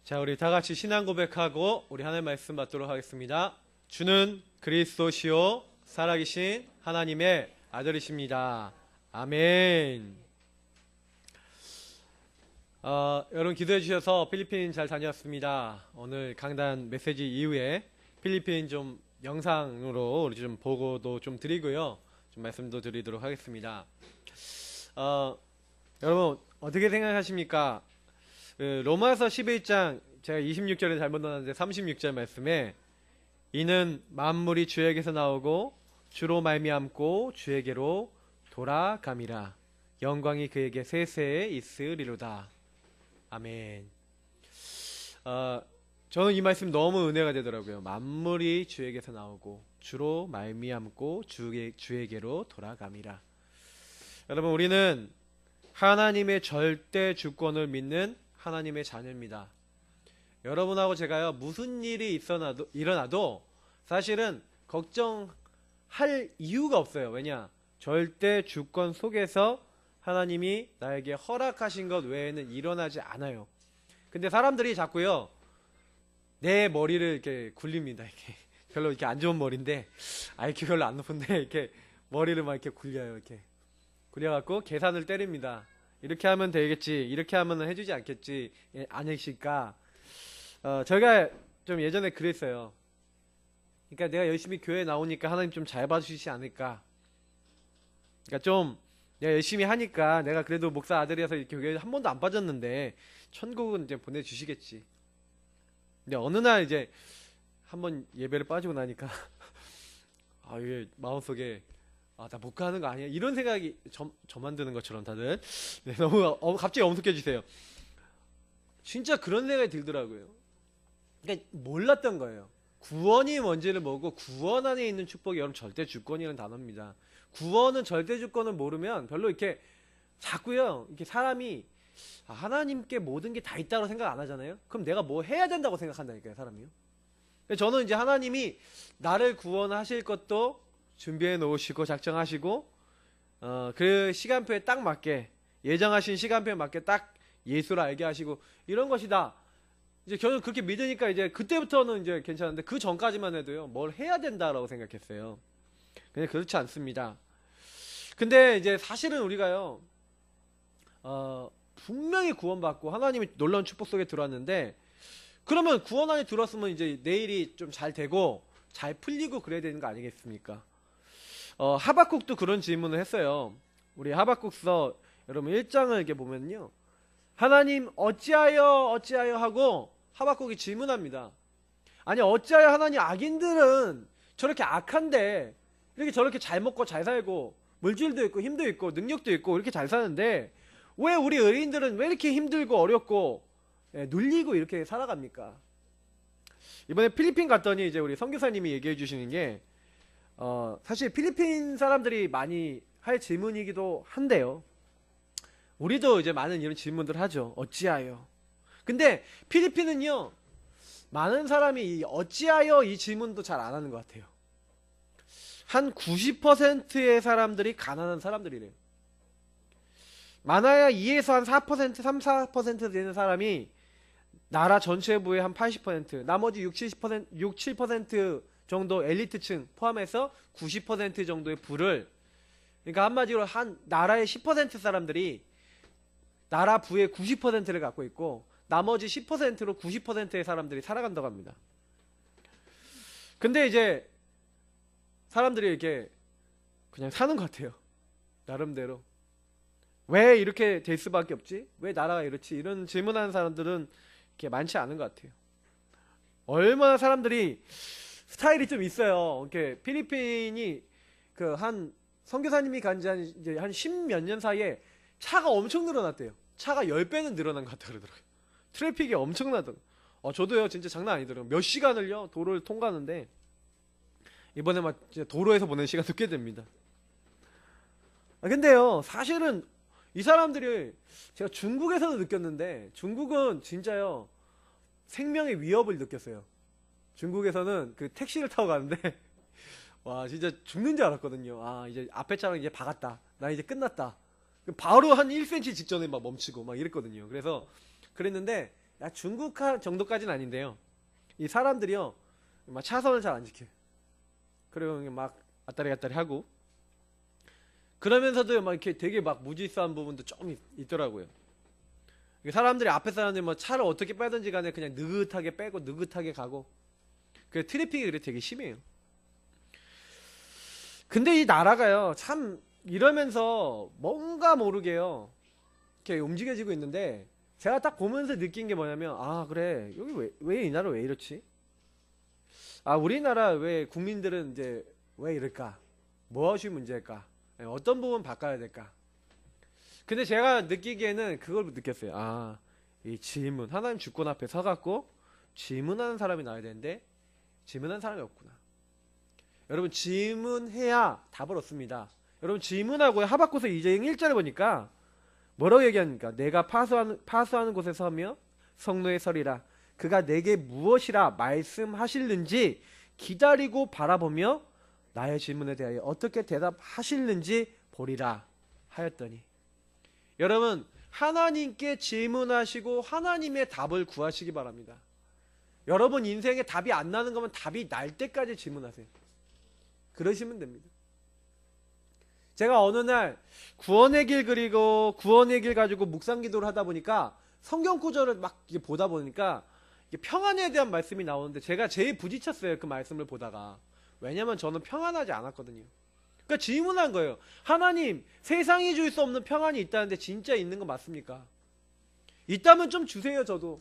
자, 우리 다 같이 신앙 고백하고 우리 하나님 말씀 받도록 하겠습니다. 주는 그리스도시요 살아계신 하나님의 아들이십니다. 아멘. 여러분 기도해 주셔서 필리핀 잘 다녀왔습니다. 오늘 강단 메시지 이후에 필리핀 좀 영상으로 우리 좀 보고도 좀 드리고요. 좀 말씀도 드리도록 하겠습니다. 여러분 어떻게 생각하십니까? 로마서 11장 제가 26절에 잘못 넣었는데 36절 말씀에 이는 만물이 주에게서 나오고 주로 말미암고 주에게로 돌아감이라 영광이 그에게 세세에 있으리로다. 아멘. 저는 이 말씀 너무 은혜가 되더라고요. 만물이 주에게서 나오고 주로 말미암고 주에게로 돌아감이라. 여러분 우리는 하나님의 절대 주권을 믿는 하나님의 자녀입니다. 여러분하고 제가요 무슨 일이 일어나도 사실은 걱정할 이유가 없어요. 왜냐? 절대 주권 속에서 하나님이 나에게 허락하신 것 외에는 일어나지 않아요. 근데 사람들이 자꾸요 내 머리를 이렇게 굴립니다. 이렇게 별로 이렇게 안 좋은 머리인데 IQ 별로 안 높은데 이렇게 머리를 막 이렇게 굴려요. 이렇게 굴려갖고 계산을 때립니다. 이렇게 하면 되겠지, 이렇게 하면 해주지 않겠지, 아니실까? 저희가 좀 예전에 그랬어요. 그러니까 내가 열심히 교회에 나오니까 하나님 좀 잘 봐주시지 않을까? 그러니까 좀 내가 열심히 하니까 내가 그래도 목사 아들이어서 이렇게 교회에 한 번도 안 빠졌는데 천국은 이제 보내주시겠지. 근데 어느 날 이제 한번 예배를 빠지고 나니까 이게 마음속에 나 못 가는 거 아니야? 이런 생각이 저만 드는 것처럼 다들 너무 갑자기 엄숙해지세요. 진짜 그런 생각이 들더라고요. 그러니까 몰랐던 거예요. 구원이 뭔지를 모르고 구원 안에 있는 축복이 여러분 절대 주권이라는 단어입니다. 구원은 절대 주권을 모르면 별로 이렇게 자꾸요 이렇게 사람이 하나님께 모든 게 다 있다고 생각 안 하잖아요. 그럼 내가 뭐 해야 된다고 생각한다니까요, 사람이요. 저는 이제 하나님이 나를 구원하실 것도 준비해 놓으시고 작정하시고 그 시간표에 딱 맞게 예정하신 시간표에 맞게 딱 예수를 알게 하시고 이런 것이다. 이제 저는 그렇게 믿으니까 이제 그때부터는 이제 괜찮은데 그 전까지만 해도요 뭘 해야 된다라고 생각했어요. 근데 그렇지 않습니다. 근데 이제 사실은 우리가요 분명히 구원받고 하나님이 놀라운 축복 속에 들어왔는데 그러면 구원 안에 들어왔으면 이제 내일이 좀 잘 되고 잘 풀리고 그래야 되는 거 아니겠습니까? 하박국도 그런 질문을 했어요. 우리 하박국서 여러분 1장을 이렇게 보면요. 하나님 어찌하여 하고 하박국이 질문합니다. 아니 어찌하여 하나님 악인들은 저렇게 악한데 이렇게 저렇게 잘 먹고 잘 살고 물질도 있고 힘도 있고 능력도 있고 이렇게 잘 사는데 왜 우리 의인들은 왜 이렇게 힘들고 어렵고 눌리고 이렇게 살아갑니까? 이번에 필리핀 갔더니 이제 우리 선교사님이 얘기해 주시는 게 사실 필리핀 사람들이 많이 할 질문이기도 한데요. 우리도 이제 많은 이런 질문들 하죠. 어찌하여? 근데 필리핀은요, 많은 사람이 이 어찌하여 이 질문도 잘 안 하는 것 같아요. 한 90%의 사람들이 가난한 사람들이래요. 많아야 2에서 한 4%, 3, 4% 되는 사람이 나라 전체부의 한 80%, 나머지 60%, 6, 7% 정도 엘리트층 포함해서 90% 정도의 부를, 그러니까 한마디로 한 나라의 10% 사람들이 나라 부의 90%를 갖고 있고 나머지 10%로 90%의 사람들이 살아간다고 합니다. 근데 이제 사람들이 이렇게 그냥 사는 것 같아요. 나름대로. 왜 이렇게 될 수밖에 없지? 왜 나라가 이렇지? 이런 질문하는 사람들은 이렇게 많지 않은 것 같아요. 얼마나 사람들이 스타일이 좀 있어요. 이렇게 필리핀이 그 한 선교사님이 간지 한 10몇 년 사이에 차가 엄청 늘어났대요. 차가 10배는 늘어난 것 같다 그러더라고요. 트래픽이 엄청나더라고요. 저도요 진짜 장난 아니더라고요. 몇 시간을요 도로를 통과하는데 이번에 막 도로에서 보낸 시간도 꽤 됩니다. 근데요 사실은 이 사람들이 제가 중국에서도 느꼈는데 중국은 진짜요 생명의 위협을 느꼈어요. 중국에서는 그 택시를 타고 가는데 와 진짜 죽는 줄 알았거든요. 이제 앞에 차랑 이제 박았다. 나 이제 끝났다. 바로 한 1cm 직전에 막 멈추고 막 이랬거든요. 그래서 그랬는데 야, 중국 정도까지는 아닌데요. 이 사람들이요, 막 차선을 잘 안 지켜요. 그리고 막 왔다리 갔다리 하고, 그러면서도 막 이렇게 되게 막 무질서한 부분도 좀 있더라고요. 사람들이 앞에 사람들이 뭐 차를 어떻게 빼든지 간에 그냥 느긋하게 빼고 느긋하게 가고, 그 트래픽이 그래 되게 심해요. 근데 이 나라가요, 참 이러면서 뭔가 모르게요, 이렇게 움직여지고 있는데, 제가 딱 보면서 느낀 게 뭐냐면, 아, 그래, 여기 왜 이 나라 왜 이렇지? 아, 우리나라 왜 국민들은 이제 왜 이럴까? 무엇이 문제일까? 어떤 부분 바꿔야 될까? 근데 제가 느끼기에는 그걸 느꼈어요. 아, 이 질문, 하나님 주권 앞에 서갖고 질문하는 사람이 나와야 되는데 질문하는 사람이 없구나. 여러분, 질문해야 답을 얻습니다. 여러분, 질문하고 하박국서 2장 1절에 보니까 뭐라고 얘기합니까? 내가 파수하는 곳에 서며 성노에 서리라. 그가 내게 무엇이라 말씀하실는지 기다리고 바라보며 나의 질문에 대하여 어떻게 대답하실는지 보리라 하였더니. 여러분, 하나님께 질문하시고 하나님의 답을 구하시기 바랍니다. 여러분 인생에 답이 안 나는 거면 답이 날 때까지 질문하세요. 그러시면 됩니다. 제가 어느 날 구원의 길 그리고 구원의 길 가지고 묵상 기도를 하다 보니까 성경 구절을 막 보다 보니까 평안에 대한 말씀이 나오는데 제가 제일 부딪혔어요. 그 말씀을 보다가. 왜냐면 저는 평안하지 않았거든요. 그러니까 질문한 거예요. 하나님, 세상이 줄 수 없는 평안이 있다는데 진짜 있는 거 맞습니까? 있다면 좀 주세요. 저도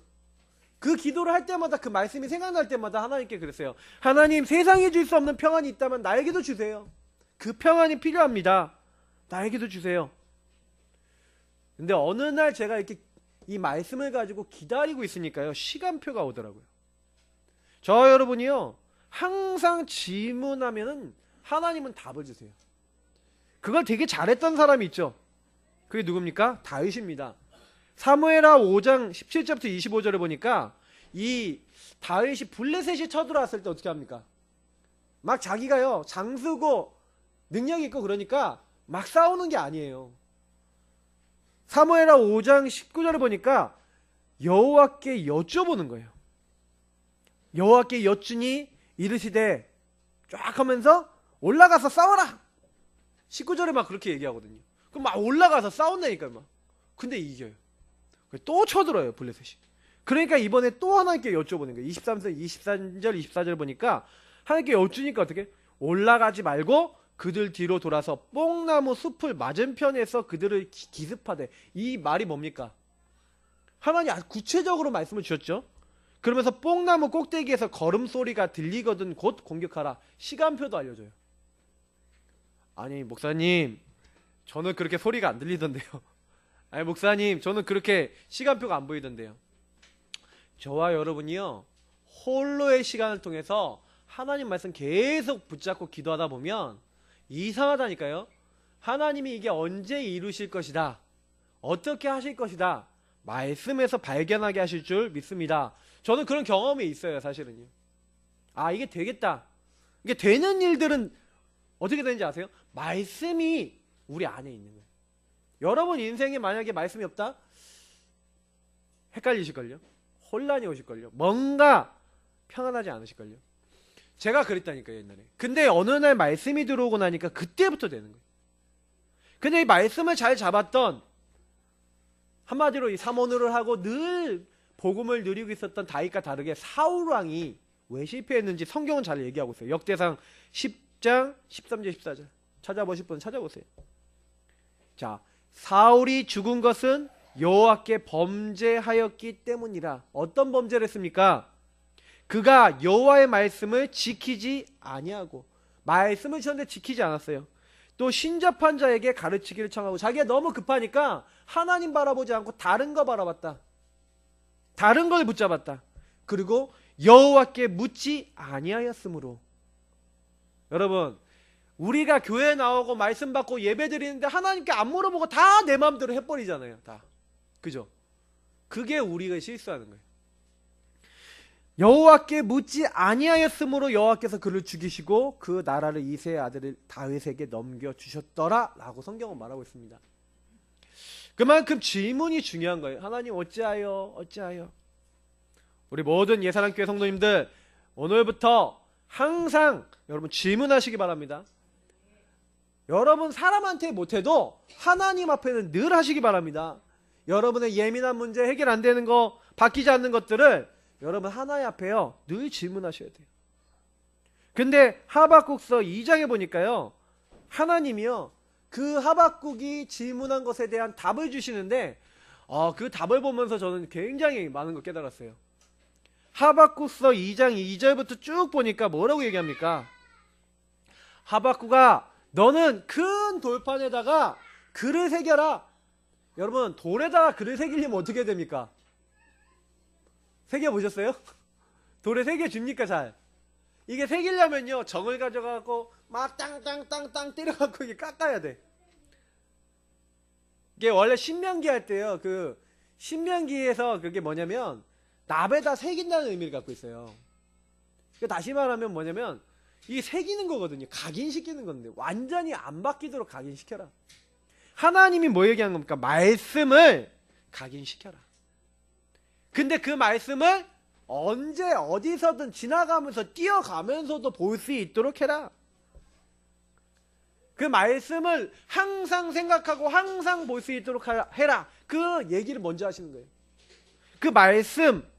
그 기도를 할 때마다, 그 말씀이 생각날 때마다 하나님께 그랬어요. 하나님, 세상이 줄 수 없는 평안이 있다면 나에게도 주세요. 그 평안이 필요합니다. 나에게도 주세요. 근데 어느 날 제가 이렇게 이 말씀을 가지고 기다리고 있으니까요, 시간표가 오더라고요. 저 여러분이요, 항상 질문하면은 하나님은 답을 주세요. 그걸 되게 잘했던 사람이 있죠. 그게 누굽니까? 다윗입니다. 사무엘하 5장 17절부터 25절에 보니까 이 다윗이 블레셋이 쳐들어왔을 때 어떻게 합니까? 막 자기가요, 장수고 능력이 있고 그러니까 막 싸우는 게 아니에요. 사무엘하 5장 19절에 보니까 여호와께 여쭤보는 거예요. 여호와께 여쭈니 이르시되 쫙 하면서 올라가서 싸워라. 19절에 막 그렇게 얘기하거든요. 그럼 막 올라가서 싸운다니까요. 막. 근데 이겨요. 또 쳐들어요, 블레셋이. 그러니까 이번에 또 하나님께 여쭤보는 거예요. 23절, 23절, 24절 보니까 하나님께 여쭈니까 어떻게? 올라가지 말고 그들 뒤로 돌아서 뽕나무 숲을 맞은편에서 그들을 기습하되. 이 말이 뭡니까? 하나님 아주 구체적으로 말씀을 주셨죠. 그러면서 뽕나무 꼭대기에서 걸음소리가 들리거든 곧 공격하라. 시간표도 알려줘요. 아니, 목사님, 저는 그렇게 소리가 안 들리던데요. 아니, 목사님, 저는 그렇게 시간표가 안 보이던데요. 저와 여러분이요, 홀로의 시간을 통해서 하나님 말씀 계속 붙잡고 기도하다 보면 이상하다니까요. 하나님이 이게 언제 이루실 것이다, 어떻게 하실 것이다, 말씀에서 발견하게 하실 줄 믿습니다. 저는 그런 경험이 있어요, 사실은요. 아, 이게 되겠다. 이게 되는 일들은 어떻게 되는지 아세요? 말씀이 우리 안에 있는 거예요. 여러분 인생에 만약에 말씀이 없다? 헷갈리실걸요? 혼란이 오실걸요? 뭔가 평안하지 않으실걸요? 제가 그랬다니까요, 옛날에. 근데 어느 날 말씀이 들어오고 나니까 그때부터 되는 거예요. 근데 이 말씀을 잘 잡았던, 한마디로 이 사모노를 하고 늘 복음을 누리고 있었던 다윗과 다르게 사울 왕이 왜 실패했는지 성경은 잘 얘기하고 있어요. 역대상 10장 13절 14절 찾아보실 분은 찾아보세요. 자, 사울이 죽은 것은 여호와께 범죄하였기 때문이라. 어떤 범죄를 했습니까? 그가 여호와의 말씀을 지키지 아니하고, 말씀을 주셨는데 지키지 않았어요. 또 신접한 자에게 가르치기를 청하고, 자기가 너무 급하니까 하나님 바라보지 않고 다른 거 바라봤다. 다른 걸 붙잡았다. 그리고 여호와께 묻지 아니하였으므로. 여러분, 우리가 교회 나오고 말씀 받고 예배 드리는데 하나님께 안 물어보고 다 내 마음대로 해버리잖아요. 다. 그죠? 그게 우리가 실수하는 거예요. 여호와께 묻지 아니하였으므로 여호와께서 그를 죽이시고 그 나라를 이새의 아들 다윗에게 넘겨주셨더라 라고 성경은 말하고 있습니다. 그만큼 질문이 중요한 거예요. 하나님 어찌하여 어찌하여. 우리 모든 예사랑교회 성도님들 오늘부터 항상 여러분 질문하시기 바랍니다. 여러분 사람한테 못해도 하나님 앞에는 늘 하시기 바랍니다. 여러분의 예민한 문제, 해결 안 되는 거, 바뀌지 않는 것들을 여러분 하나님 앞에요 늘 질문하셔야 돼요. 근데 하박국서 2장에 보니까요 하나님이요 그 하박국이 질문한 것에 대한 답을 주시는데 그 답을 보면서 저는 굉장히 많은 걸 깨달았어요. 하박국서 2장 2절부터 쭉 보니까 뭐라고 얘기합니까? 하박국아 너는 큰 돌판에다가 글을 새겨라. 여러분 돌에다가 글을 새기려면 어떻게 됩니까? 새겨보셨어요? 돌에 새겨줍니까 잘? 이게 새기려면요 정을 가져가고 막 땅땅땅땅 때려갖고 이게 깎아야 돼. 이게 원래 신명기 할 때요 그 신명기에서 그게 뭐냐면 납에다 새긴다는 의미를 갖고 있어요. 그러니까 다시 말하면 뭐냐면 이게 새기는 거거든요. 각인시키는 건데 완전히 안 바뀌도록 각인시켜라. 하나님이 뭐 얘기하는 겁니까? 말씀을 각인시켜라. 근데 그 말씀을 언제 어디서든 지나가면서 뛰어가면서도 볼 수 있도록 해라. 그 말씀을 항상 생각하고 항상 볼 수 있도록 해라. 그 얘기를 먼저 하시는 거예요. 그 말씀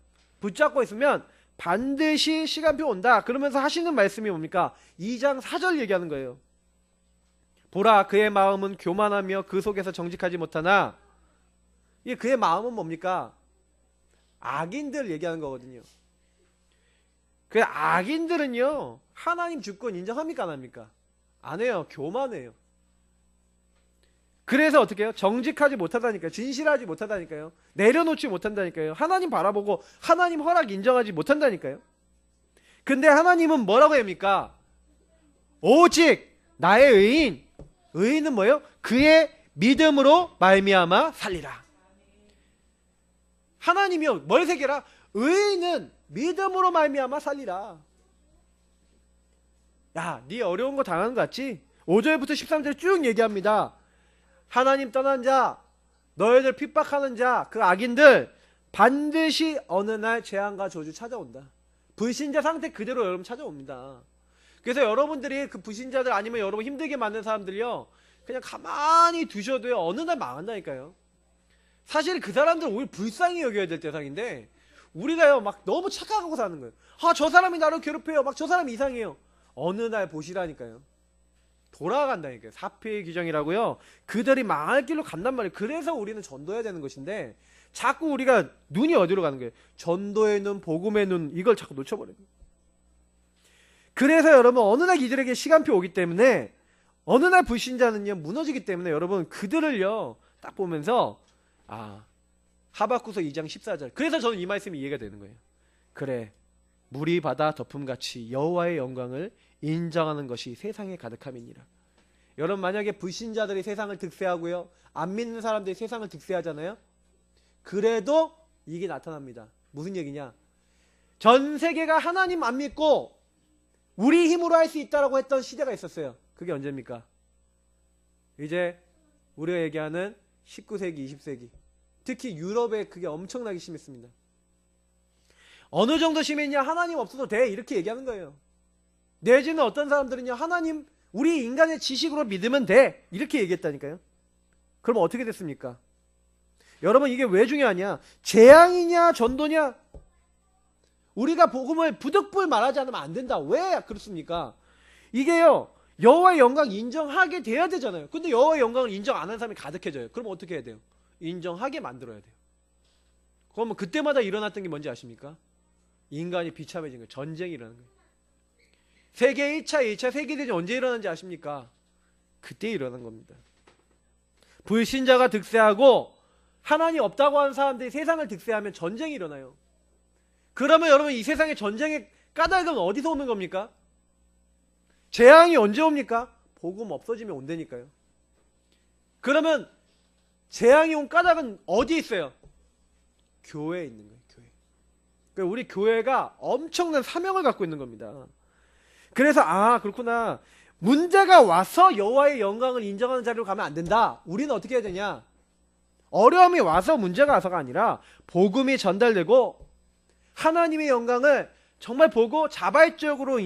붙잡고 있으면 반드시 시간표 온다. 그러면서 하시는 말씀이 뭡니까? 2장 4절 얘기하는 거예요. 보라 그의 마음은 교만하며 그 속에서 정직하지 못하나 이 그의 마음은 뭡니까? 악인들 얘기하는 거거든요. 그 악인들은요 하나님 주권 인정합니까 안 합니까? 안 해요. 교만해요. 그래서 어떻게 해요? 정직하지 못하다니까요. 진실하지 못하다니까요. 내려놓지 못한다니까요. 하나님 바라보고 하나님 허락 인정하지 못한다니까요. 근데 하나님은 뭐라고 합니까? 오직 나의 의인은 뭐예요? 그의 믿음으로 말미암아 살리라. 하나님이요 뭘 새겨라? 의인은 믿음으로 말미암아 살리라. 야, 네 어려운 거 당하는 거 같지? 5절부터 13절 쭉 얘기합니다. 하나님 떠난 자, 너희들 핍박하는 자, 그 악인들 반드시 어느 날 재앙과 저주 찾아온다. 불신자 상태 그대로 여러분 찾아옵니다. 그래서 여러분들이 그 불신자들 아니면 여러분 힘들게 만든 사람들이요 그냥 가만히 두셔도요 어느 날 망한다니까요. 사실 그 사람들은 오히려 불쌍히 여겨야 될 대상인데 우리가요 막 너무 착각하고 사는 거예요. 아, 저 사람이 나를 괴롭혀요. 막 저 사람이 이상해요. 어느 날 보시라니까요. 돌아간다니까요. 사피의 규정이라고요. 그들이 망할 길로 간단 말이에요. 그래서 우리는 전도해야 되는 것인데 자꾸 우리가 눈이 어디로 가는 거예요? 전도의 눈, 복음의 눈 이걸 자꾸 놓쳐버려요. 그래서 여러분 어느 날 이들에게 시간표 오기 때문에 어느 날 불신자는요 무너지기 때문에 여러분 그들을요 딱 보면서 하박국서 2장 14절 그래서 저는 이 말씀이 이해가 되는 거예요. 그래 물이 바다 덮음같이 여호와의 영광을 인정하는 것이 세상에 가득함이니라. 여러분 만약에 불신자들이 세상을 득세하고요 안 믿는 사람들이 세상을 득세하잖아요. 그래도 이게 나타납니다. 무슨 얘기냐? 전 세계가 하나님 안 믿고 우리 힘으로 할 수 있다라고 했던 시대가 있었어요. 그게 언제입니까? 이제 우리가 얘기하는 19세기 20세기 특히 유럽에 그게 엄청나게 심했습니다. 어느 정도 심했냐? 하나님 없어도 돼 이렇게 얘기하는 거예요. 내지는 어떤 사람들은요 하나님 우리 인간의 지식으로 믿으면 돼 이렇게 얘기했다니까요. 그럼 어떻게 됐습니까? 여러분 이게 왜 중요하냐? 재앙이냐 전도냐? 우리가 복음을 부득불 말하지 않으면 안 된다. 왜 그렇습니까? 이게요 여호와의 영광 인정하게 돼야 되잖아요. 근데 여호와의 영광을 인정 안 하는 사람이 가득해져요. 그럼 어떻게 해야 돼요? 인정하게 만들어야 돼요. 그러면 그때마다 일어났던 게 뭔지 아십니까? 인간이 비참해진 거예요. 전쟁이 일어나는 거예요. 세계 1차, 2차 세계대전이 언제 일어났는지 아십니까? 그때 일어난 겁니다. 불신자가 득세하고 하나님 없다고 하는 사람들이 세상을 득세하면 전쟁이 일어나요. 그러면 여러분 이 세상에 전쟁의 까닭은 어디서 오는 겁니까? 재앙이 언제 옵니까? 복음 없어지면 온다니까요. 그러면 재앙이 온 까닭은 어디 있어요? 교회에 있는 거예요. 교회. 그러니까 우리 교회가 엄청난 사명을 갖고 있는 겁니다. 그래서 그렇구나. 문제가 와서 여호와의 영광을 인정하는 자리로 가면 안 된다. 우리는 어떻게 해야 되냐? 어려움이 와서 문제가 와서가 아니라 복음이 전달되고 하나님의 영광을 정말 보고 자발적으로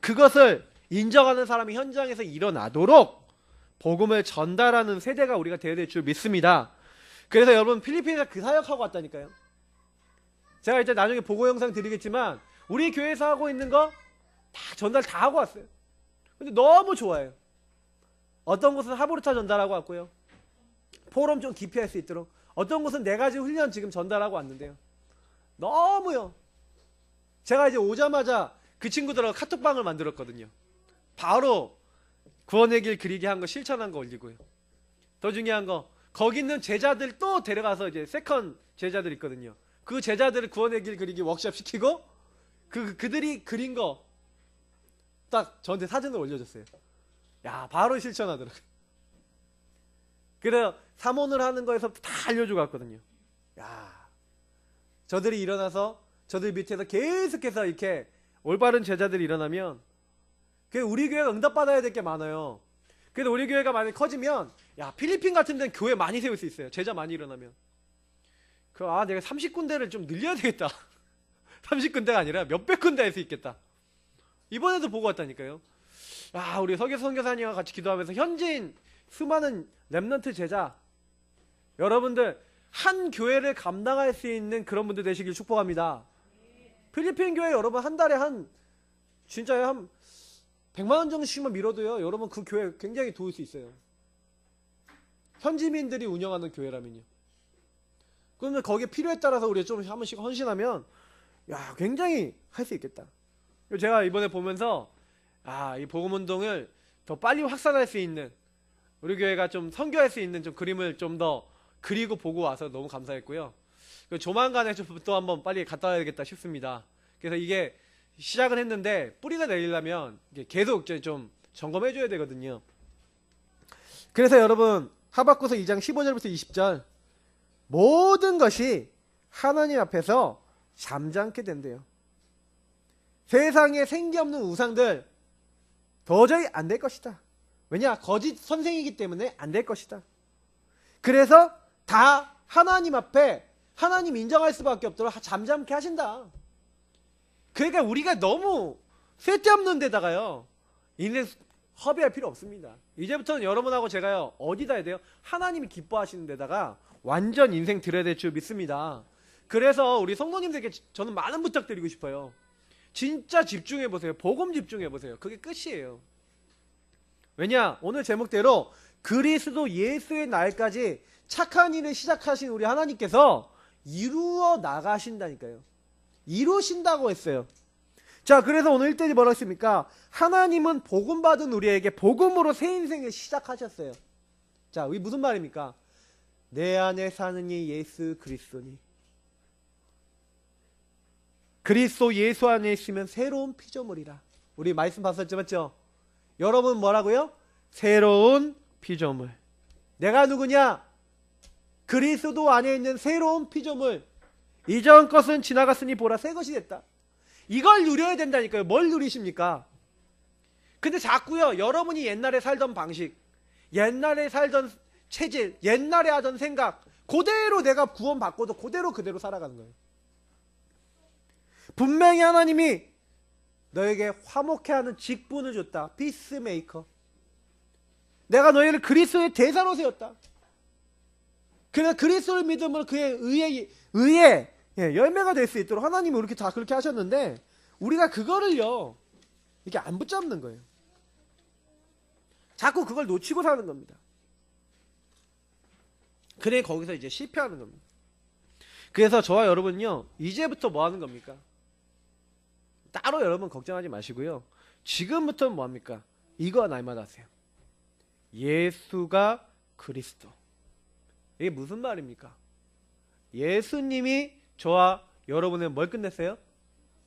그것을 인정하는 사람이 현장에서 일어나도록 복음을 전달하는 세대가 우리가 되어야 될 줄 믿습니다. 그래서 여러분 필리핀에서 그 사역하고 왔다니까요. 제가 이제 나중에 보고 영상 드리겠지만 우리 교회에서 하고 있는 거 다 전달 다 하고 왔어요. 근데 너무 좋아요. 어떤 곳은 하보르타 전달하고 왔고요. 포럼 좀 깊이 할 수 있도록. 어떤 곳은 4가지 훈련 지금 전달하고 왔는데요. 너무요. 제가 이제 오자마자 그 친구들하고 카톡방을 만들었거든요. 바로 구원의 길 그리기 한 거 실천한 거 올리고요. 더 중요한 거 거기 있는 제자들 또 데려가서 이제 세컨 제자들 있거든요. 그 제자들을 구원의 길 그리기 워크숍 시키고 그들이 그린 거 딱 저한테 사진을 올려줬어요. 야, 바로 실천하더라고요. 그래서 사모를 하는 거에서 다 알려주고 왔거든요. 야, 저들이 일어나서 저들 밑에서 계속해서 이렇게 올바른 제자들이 일어나면 우리 교회가 응답받아야 될 게 많아요. 그래서 우리 교회가 많이 커지면 야, 필리핀 같은 데는 교회 많이 세울 수 있어요. 제자 많이 일어나면. 내가 30군데를 좀 늘려야 되겠다. 30군데가 아니라 몇백 군데 할 수 있겠다. 이번에도 보고 왔다니까요. 우리 서계수 선교사님과 같이 기도하면서 현지인 수많은 렘넌트 제자 여러분들 한 교회를 감당할 수 있는 그런 분들 되시길 축복합니다. 필리핀 교회 여러분 한 달에 진짜 한 100만 원 정도씩만 밀어도요. 여러분 그 교회 굉장히 도울 수 있어요. 현지민들이 운영하는 교회라면요. 그러면 거기에 필요에 따라서 우리가 좀 한 번씩 헌신하면 굉장히 할 수 있겠다. 제가 이번에 보면서 이 복음운동을 더 빨리 확산할 수 있는 우리 교회가 좀 선교할 수 있는 좀 그림을 좀 더 그리고 보고 와서 너무 감사했고요. 조만간에 좀 또 한번 빨리 갔다 와야겠다 싶습니다. 그래서 이게 시작은 했는데 뿌리가 내리려면 계속 좀 점검해줘야 되거든요. 그래서 여러분 하박국서 2장 15절부터 20절 모든 것이 하나님 앞에서 잠잠게 된대요. 세상에 생기 없는 우상들 도저히 안 될 것이다. 왜냐? 거짓 선생이기 때문에 안 될 것이다. 그래서 다 하나님 앞에 하나님 인정할 수밖에 없도록 잠잠케 하신다. 그러니까 우리가 너무 쓸데없는 데다가요 인생 허비할 필요 없습니다. 이제부터는 여러분하고 제가요 어디다 해야 돼요? 하나님이 기뻐하시는 데다가 완전 인생 드려야 될 줄 믿습니다. 그래서 우리 성도님들에게 저는 많은 부탁드리고 싶어요. 진짜 집중해보세요. 복음 집중해보세요. 그게 끝이에요. 왜냐? 오늘 제목대로 그리스도 예수의 날까지 착한 일을 시작하신 우리 하나님께서 이루어 나가신다니까요. 이루신다고 했어요. 자, 그래서 오늘 1절이 뭐라고 했습니까? 하나님은 복음 받은 우리에게 복음으로 새 인생을 시작하셨어요. 자, 이게 무슨 말입니까? 내 안에 사는 이 예수 그리스도니. 그리스도 예수 안에 있으면 새로운 피조물이라. 우리 말씀 봤었죠, 맞죠? 여러분 뭐라고요? 새로운 피조물. 내가 누구냐? 그리스도 안에 있는 새로운 피조물. 이전 것은 지나갔으니 보라 새 것이 됐다. 이걸 누려야 된다니까요. 뭘 누리십니까? 근데 자꾸요 여러분이 옛날에 살던 방식, 옛날에 살던 체질, 옛날에 하던 생각 그대로 내가 구원받고도 그대로 살아가는 거예요. 분명히 하나님이 너에게 화목해 하는 직분을 줬다. 피스메이커. 내가 너희를 그리스도의 대사로 세웠다. 그래서 그리스도를 믿으면 그의 의의 열매가 될 수 있도록 하나님이 이렇게 다 그렇게 하셨는데 우리가 그거를요 이렇게 안 붙잡는 거예요. 자꾸 그걸 놓치고 사는 겁니다. 그래 거기서 이제 실패하는 겁니다. 그래서 저와 여러분요 이제부터 뭐 하는 겁니까? 따로 여러분 걱정하지 마시고요. 지금부터 뭐 합니까? 이거 날마다 하세요. 예수가 그리스도. 이게 무슨 말입니까? 예수님이 저와 여러분의 뭘 끝냈어요?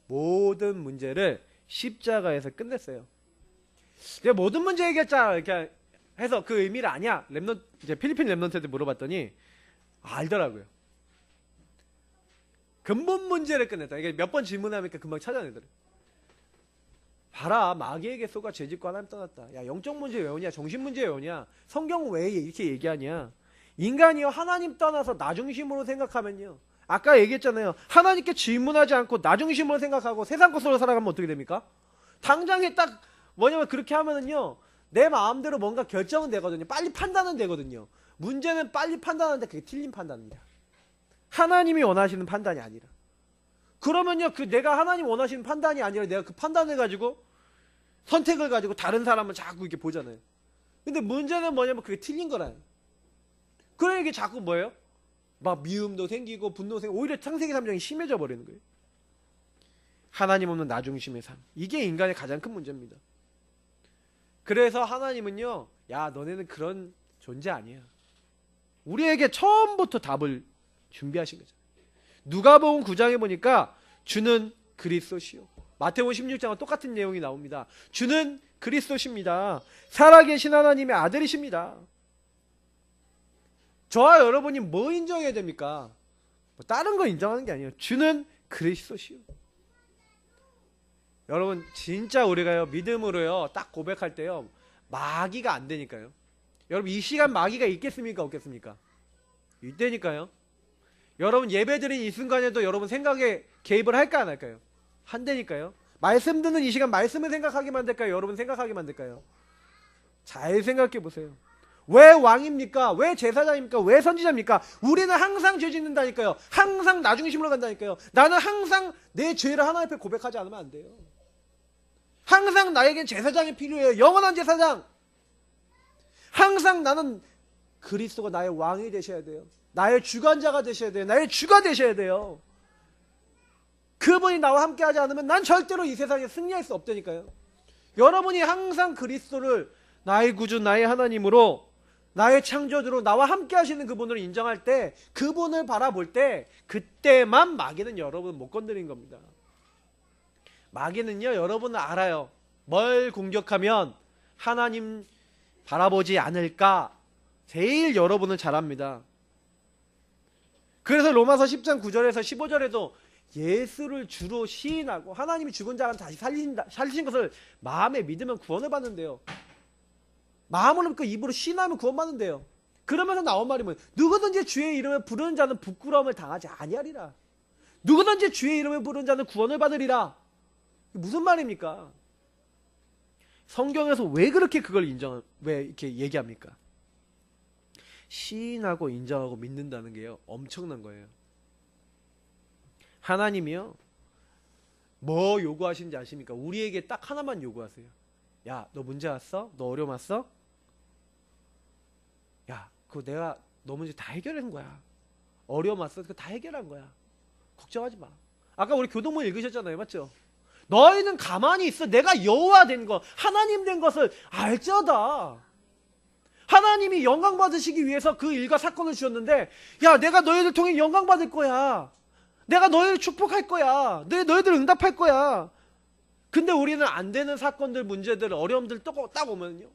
모든 문제를 십자가에서 끝냈어요. 제가 모든 문제 얘기했자 이렇게 해서 그 의미를 아냐? 이제 필리핀 렘넌트한테 물어봤더니 알더라고요. 근본 문제를 끝냈다. 이게 몇 번 질문하니까 금방 찾아내더래. 봐라, 마귀에게 쏘가 죄짓고 하나님 떠났다. 야, 영적 문제 왜 오냐? 정신 문제 왜 오냐? 성경 왜 이렇게 얘기하냐? 인간이요 하나님 떠나서 나 중심으로 생각하면요 아까 얘기했잖아요. 하나님께 질문하지 않고 나 중심으로 생각하고 세상 것으로 살아가면 어떻게 됩니까? 당장에 딱 뭐냐면 그렇게 하면은요, 내 마음대로 뭔가 결정은 되거든요. 빨리 판단은 되거든요. 문제는 빨리 판단하는데 그게 틀린 판단입니다. 하나님이 원하시는 판단이 아니라. 그러면요, 그 내가 하나님 원하시는 판단이 아니라 내가 그 판단을 가지고 선택을 가지고 다른 사람을 자꾸 이렇게 보잖아요. 근데 문제는 뭐냐면 그게 틀린 거라요. 그러니까 이게 자꾸 뭐예요? 막 미움도 생기고 분노도 생기고 오히려 창세기 3장이 심해져 버리는 거예요. 하나님 없는 나 중심의 삶. 이게 인간의 가장 큰 문제입니다. 그래서 하나님은요, 야, 너네는 그런 존재 아니야. 우리에게 처음부터 답을 준비하신 거죠. 누가복음 9장에 보니까 주는 그리스도시요. 마태복음 16장은 똑같은 내용이 나옵니다. 주는 그리스도십니다. 살아계신 하나님의 아들이십니다. 저와 여러분이 뭐 인정해야 됩니까? 뭐 다른 거 인정하는 게 아니에요. 주는 그리스도시요. 여러분 진짜 우리가요, 믿음으로요 딱 고백할 때요, 마귀가 안 되니까요. 여러분 이 시간 마귀가 있겠습니까 없겠습니까? 있다니까요. 여러분 예배드린 이 순간에도 여러분 생각에 개입을 할까 안 할까요? 한다니까요. 말씀 듣는 이 시간 말씀을 생각하게 만들까요? 여러분 생각하게 만들까요? 잘 생각해 보세요. 왜 왕입니까? 왜 제사장입니까? 왜 선지자입니까? 우리는 항상 죄 짓는다니까요. 항상 나 중심으로 간다니까요. 나는 항상 내 죄를 하나님 앞에 고백하지 않으면 안 돼요. 항상 나에겐 제사장이 필요해요. 영원한 제사장. 항상 나는 그리스도가 나의 왕이 되셔야 돼요. 나의 주관자가 되셔야 돼요. 나의 주가 되셔야 돼요. 그분이 나와 함께 하지 않으면 난 절대로 이 세상에 승리할 수 없다니까요. 여러분이 항상 그리스도를 나의 구주, 나의 하나님으로, 나의 창조주로 나와 함께 하시는 그분을 인정할 때, 그분을 바라볼 때, 그때만 마귀는 여러분을 못 건드린 겁니다. 마귀는요, 여러분은 알아요. 뭘 공격하면 하나님 바라보지 않을까? 제일 여러분은 잘 압니다. 그래서 로마서 10장 9절에서 15절에도 예수를 주로 시인하고 하나님이 죽은 자는 다시 살리신 것을 마음에 믿으면 구원을 받는데요. 마음으로 믿고 입으로 시인하면 구원받는데요. 그러면서 나온 말이 뭐예요? 누구든지 주의 이름을 부르는 자는 부끄러움을 당하지 아니하리라. 누구든지 주의 이름을 부르는 자는 구원을 받으리라. 무슨 말입니까? 성경에서 왜 그렇게 그걸 왜 이렇게 얘기합니까? 시인하고 인정하고 믿는다는 게요, 엄청난 거예요. 하나님이요, 뭐 요구하시는지 아십니까? 우리에게 딱 하나만 요구하세요. 야, 너 문제 왔어? 너 어려움 왔어? 야, 그거 내가 너 문제 다 해결한 거야. 어려움 왔어? 그거 다 해결한 거야. 걱정하지 마. 아까 우리 교동문 읽으셨잖아요, 맞죠? 너희는 가만히 있어. 내가 여호와 된 것, 하나님 된 것을 알자다. 하나님이 영광 받으시기 위해서 그 일과 사건을 주셨는데, 야, 내가 너희들 통해 영광 받을 거야. 내가 너희를 축복할 거야. 너희들 응답할 거야. 근데 우리는 안 되는 사건들, 문제들, 어려움들 딱 오면요,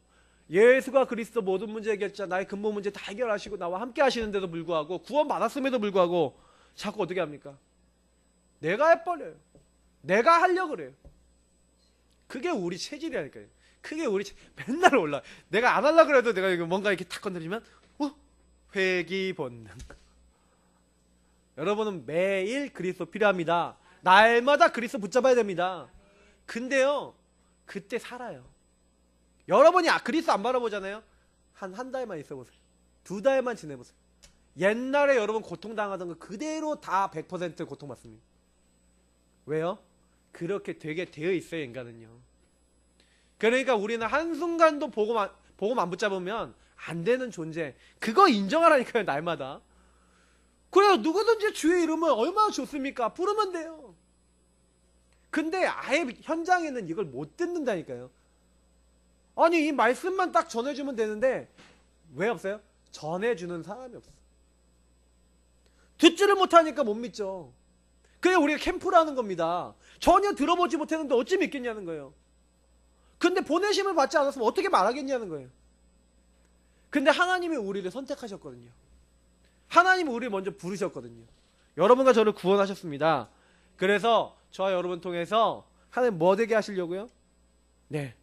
예수가 그리스도 모든 문제 해결자, 나의 근본 문제 다 해결하시고 나와 함께 하시는데도 불구하고, 구원 받았음에도 불구하고 자꾸 어떻게 합니까? 내가 해버려요. 내가 하려고 그래요. 그게 우리 체질이라니까요. 그게 맨날 올라. 내가 안 하려고 그래도 내가 뭔가 이렇게 탁 건드리면 회귀 본능. 여러분은 매일 그리스도 필요합니다. 날마다 그리스도 붙잡아야 됩니다. 근데요, 그때 살아요. 여러분이 그리스도 안 바라보잖아요. 한 달만 있어보세요. 2달만 지내보세요. 옛날에 여러분 고통당하던 거 그대로 다 100% 고통받습니다. 왜요? 그렇게 되게 되어 있어요, 인간은요. 그러니까 우리는 한순간도 복음 안 붙잡으면 안 되는 존재. 그거 인정하라니까요, 날마다. 그래요. 누구든지 주의 이름은 얼마나 좋습니까? 부르면 돼요. 근데 아예 현장에는 이걸 못 듣는다니까요. 아니, 이 말씀만 딱 전해주면 되는데 왜 없어요? 전해주는 사람이 없어. 듣지를 못하니까 못 믿죠. 그게 우리가 캠프라는 겁니다. 전혀 들어보지 못했는데 어찌 믿겠냐는 거예요. 근데 보내심을 받지 않았으면 어떻게 말하겠냐는 거예요. 근데 하나님이 우리를 선택하셨거든요. 하나님이 우리를 먼저 부르셨거든요. 여러분과 저를 구원하셨습니다. 그래서 저와 여러분 통해서 하나님 뭐 되게 하시려고요? 네,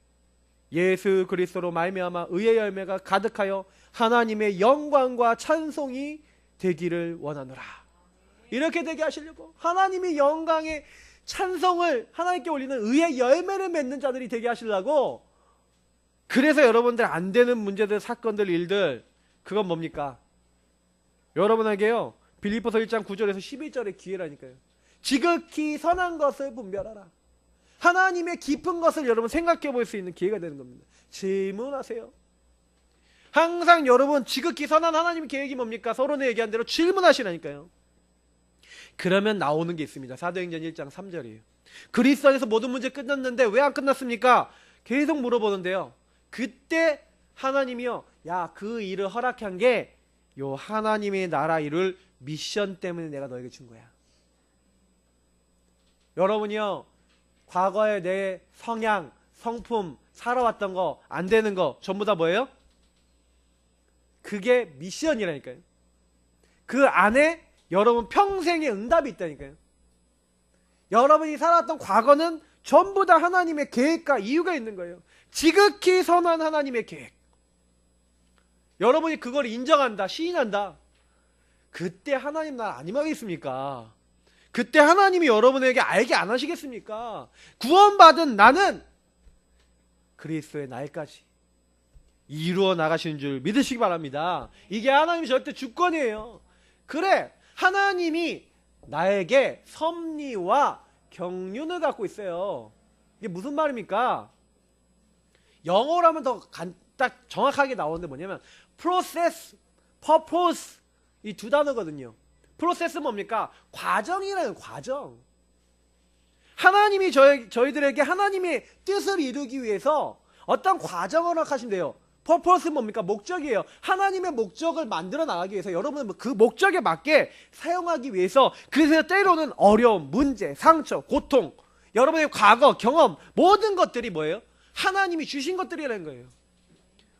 예수 그리스도로 말미암아 의의 열매가 가득하여 하나님의 영광과 찬송이 되기를 원하노라. 이렇게 되게 하시려고 하나님의 영광의 찬송을 하나님께 올리는 의의 열매를 맺는 자들이 되게 하시려고. 그래서 여러분들 안 되는 문제들, 사건들, 일들, 그건 뭡니까? 여러분에게요, 빌립보서 1장 9절에서 11절의 기회라니까요. 지극히 선한 것을 분별하라. 하나님의 깊은 것을 여러분 생각해 볼 수 있는 기회가 되는 겁니다. 질문하세요. 항상 여러분 지극히 선한 하나님의 계획이 뭡니까? 서론에 얘기한 대로 질문하시라니까요. 그러면 나오는 게 있습니다. 사도행전 1장 3절이에요. 그리스도 안에서 모든 문제 끝났는데 왜 안 끝났습니까? 계속 물어보는데요. 그때 하나님이요, 야, 그 일을 허락한 게 요 하나님의 나라 이룰 미션 때문에 내가 너에게 준 거야. 여러분이요, 과거에 내 성향, 성품, 살아왔던 거, 안 되는 거 전부 다 뭐예요? 그게 미션이라니까요. 그 안에 여러분 평생의 응답이 있다니까요. 여러분이 살았던 과거는 전부 다 하나님의 계획과 이유가 있는 거예요. 지극히 선한 하나님의 계획. 여러분이 그걸 인정한다, 시인한다. 그때 하나님 나라 안 임하겠습니까? 그때 하나님이 여러분에게 알게 안 하시겠습니까? 구원받은 나는 그리스도의 날까지 이루어 나가시는 줄 믿으시기 바랍니다. 이게 하나님의 절대 주권이에요. 그래, 하나님이 나에게 섭리와 경륜을 갖고 있어요. 이게 무슨 말입니까? 영어로 하면 더 딱 정확하게 나오는데 뭐냐면 process, purpose, 이 두 단어거든요. 프로세스 뭡니까? 과정이라는 과정. 하나님이 저희들에게 하나님의 뜻을 이루기 위해서 어떤 과정을 허락하신대요. purpose 뭡니까? 목적이에요. 하나님의 목적을 만들어 나가기 위해서 여러분은 그 목적에 맞게 사용하기 위해서, 그래서 때로는 어려움, 문제, 상처, 고통, 여러분의 과거, 경험, 모든 것들이 뭐예요? 하나님이 주신 것들이라는 거예요.